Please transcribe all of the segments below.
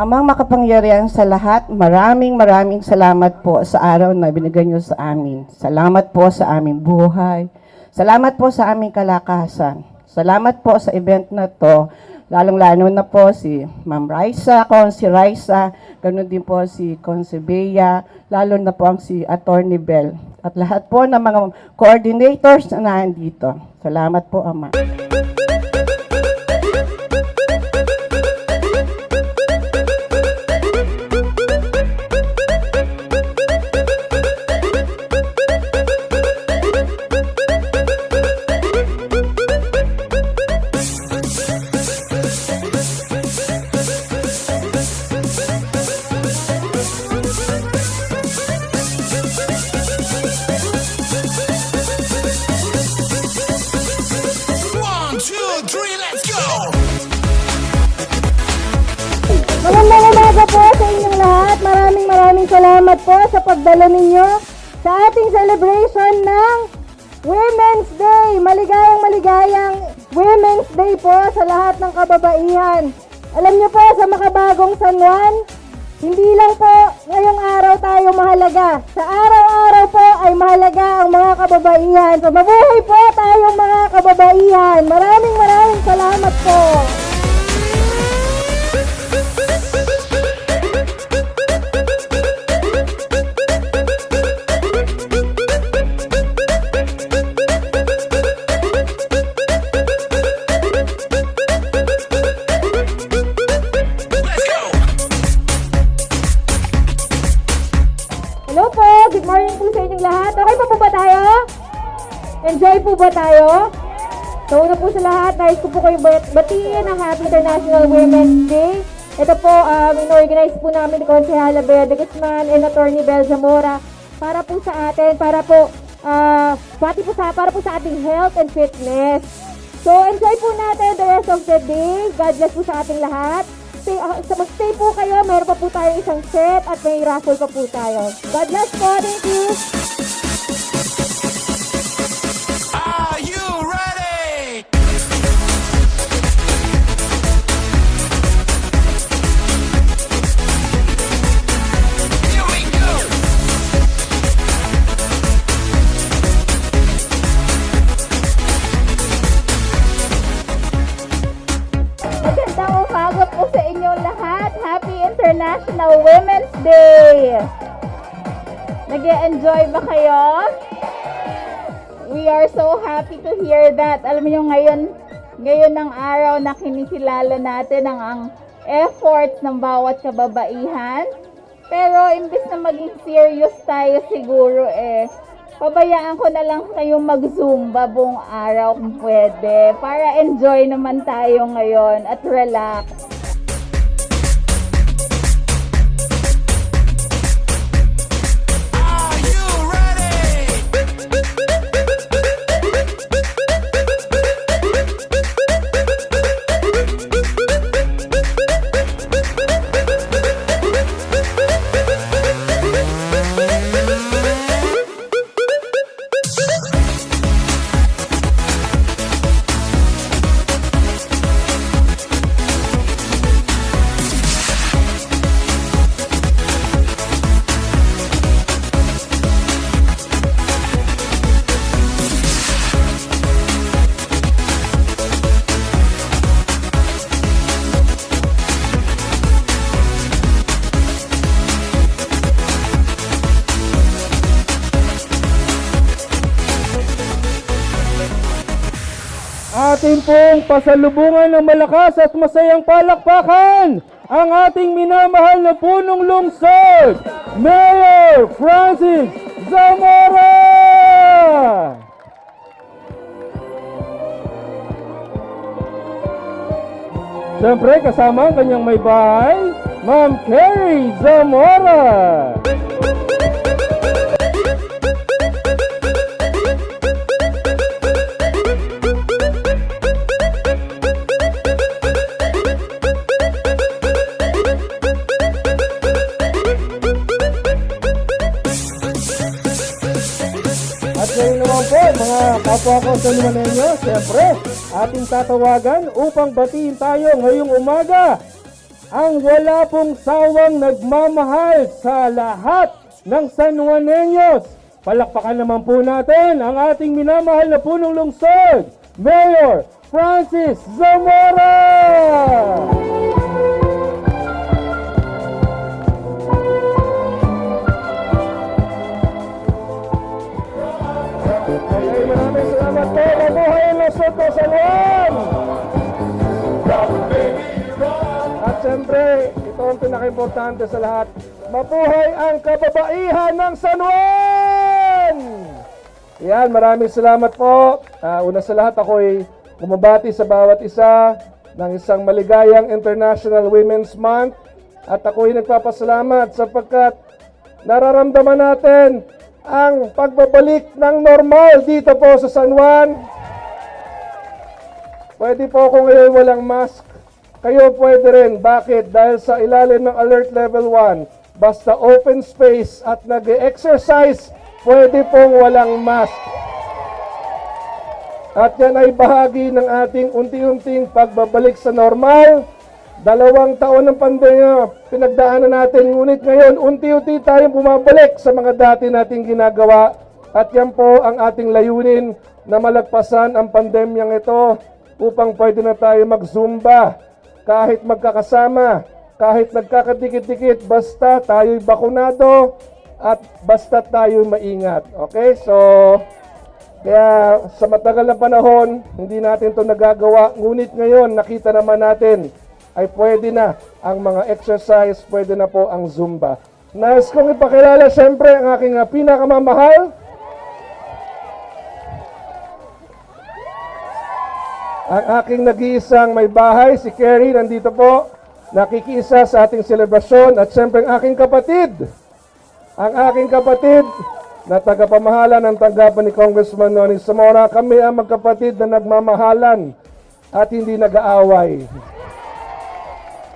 Amang makapangyarihan sa lahat, maraming salamat po sa araw na binigay niyo sa amin. Salamat po sa aming buhay. Salamat po sa aming kalakasan. Salamat po sa event na to. Lalong-lalo na po si Ma'am Raisa, si Raisa, ganun din po si Consi Bea, lalo na po ang si Attorney Bell. At lahat po ng mga coordinators na nandito. Salamat po, Ama. Magandang umaga po sa inyong lahat. Maraming salamat po sa pagdalo ninyo sa ating celebration ng Women's Day. Maligayang Women's Day po sa lahat ng kababaihan. Alam niyo po, sa makabagong San Juan, hindi lang po ngayong araw tayo mahalaga. Sa araw-araw po ay mahalaga ang mga kababaihan. So mabuhay po tayong mga kababaihan. Maraming salamat po. Hello po, good morning po sa inyong lahat. Okay po ba tayo? Enjoy po ba tayo? So una po sa lahat, nais ko po kayo batiin ang Happy International Women's Day. Ito po, in-organize po namin ni Consihala Bea de Guzman and Attorney Bel Zamora para po sa atin, para po sa ating health and fitness. So enjoy po natin the rest of the day. God bless po sa ating lahat. Mag-stay po kayo, mayroon pa po tayo isang set at may raffle pa po tayo. God bless po, thank you! Are you ready? Here we go! Magandang umaga po sa inyong lahat. Happy International Women's Day! Nag-e-enjoy ba kayo? We are so happy to hear that. Alam niyo ngayon ang araw na kinikilala natin ang efforts ng bawat kababaihan. Pero imbis na maging serious tayo siguro pabayaan ko na lang kayong mag-zumba buong araw kung pwede. Para enjoy naman tayo ngayon at relax. Are you ready? Ating pong pasalubungan ng malakas at masayang palakpakan ang ating minamahal na punong lungsod, Mayor Francis Zamora! Siyempre kasama ang kanyang may bahay, Ma'am Carrie Zamora! At ngayon naman po, mga kapwa ko sa Limanenyo, siyempre, ating tatawagan upang batiin tayo ngayong umaga ang wala pong sawang nagmamahal sa lahat ng San Juaneños. Palakpakan naman po natin ang ating minamahal na punong lungsod, Mayor Francis Zamora! Okay, maraming salamat po. Mabuhay ang lungsod ng San Juan! At siyempre, ito ang pinaka-importante sa lahat, mabuhay ang kababaihan ng San Juan! Yan, maraming salamat po. Una sa lahat, ako'y bumabati sa bawat isa ng isang maligayang International Women's Month. At ako'y nagpapasalamat sapagkat nararamdaman natin ang pagbabalik ng normal dito po sa San Juan. Pwede po kung ngayon walang mask. Kayo pwede rin. Bakit? Dahil sa ilalim ng Alert Level 1, basta open space at nag-exercise, pwede pong walang mask. At yan ay bahagi ng ating unti-unting pagbabalik sa normal. 2 taon ng pandemya, pinagdaanan natin. Ngunit ngayon, unti-unti tayong bumabalik sa mga dati nating ginagawa. At yan po ang ating layunin na malagpasan ang pandemyang ito upang pwede na tayo mag-zumba. Kahit magkakasama, kahit nagkakadikit-dikit, basta tayo'y bakunado at basta tayo'y maingat. Okay? So, kaya sa matagal na panahon, hindi natin ito nagagawa. Ngunit ngayon, nakita naman natin ay pwede na ang mga exercise, pwede na po ang Zumba. Nais kong ipakilala siyempre ang aking pinakamamahal, ang aking nag-iisang may bahay, si Kerry, nandito po, nakikiisa sa ating selebrasyon. At siyempre ang aking kapatid na tagapamahala ng tanggapan ni Congressman Noni Zamora. Kami ang magkapatid na nagmamahalan at hindi nag-aaway.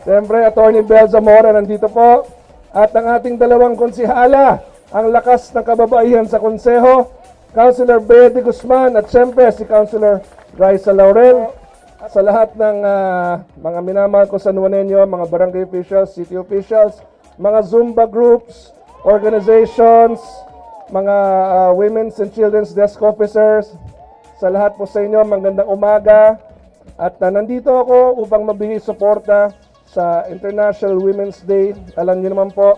Siyempre, Attorney Bel Zamora nandito po. At ang ating dalawang konsihala, ang lakas ng kababaihan sa konseho, Councilor Betty Guzman at siyempre si Councilor Raisa Laurel. Sa lahat ng mga minamahal ko San Juaneño, mga barangay officials, city officials, mga Zumba groups, organizations, mga women's and children's desk officers, sa lahat po sa inyo, magandang umaga. At nandito ako upang mabigay suporta sa International Women's Day. Alam niyo naman po,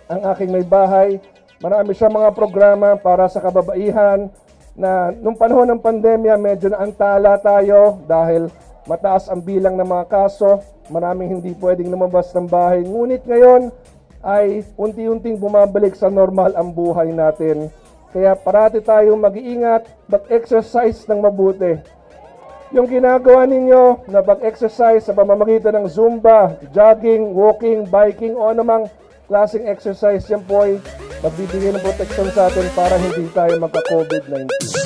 ang aking may bahay, marami siya mga programa para sa kababaihan na nung panahon ng pandemya, medyo naantala tayo dahil mataas ang bilang ng mga kaso, maraming hindi pwedeng lumabas ng bahay. Ngunit ngayon ay unti-unting bumabalik sa normal ang buhay natin. Kaya parati tayong mag-iingat, mag-exercise ng mabuti. Yung ginagawa ninyo na pag-exercise sa pamamagitan ng Zumba, jogging, walking, biking o anumang klaseng exercise, yan po ay magbibigay ng proteksyon sa atin para hindi tayo magka-COVID-19.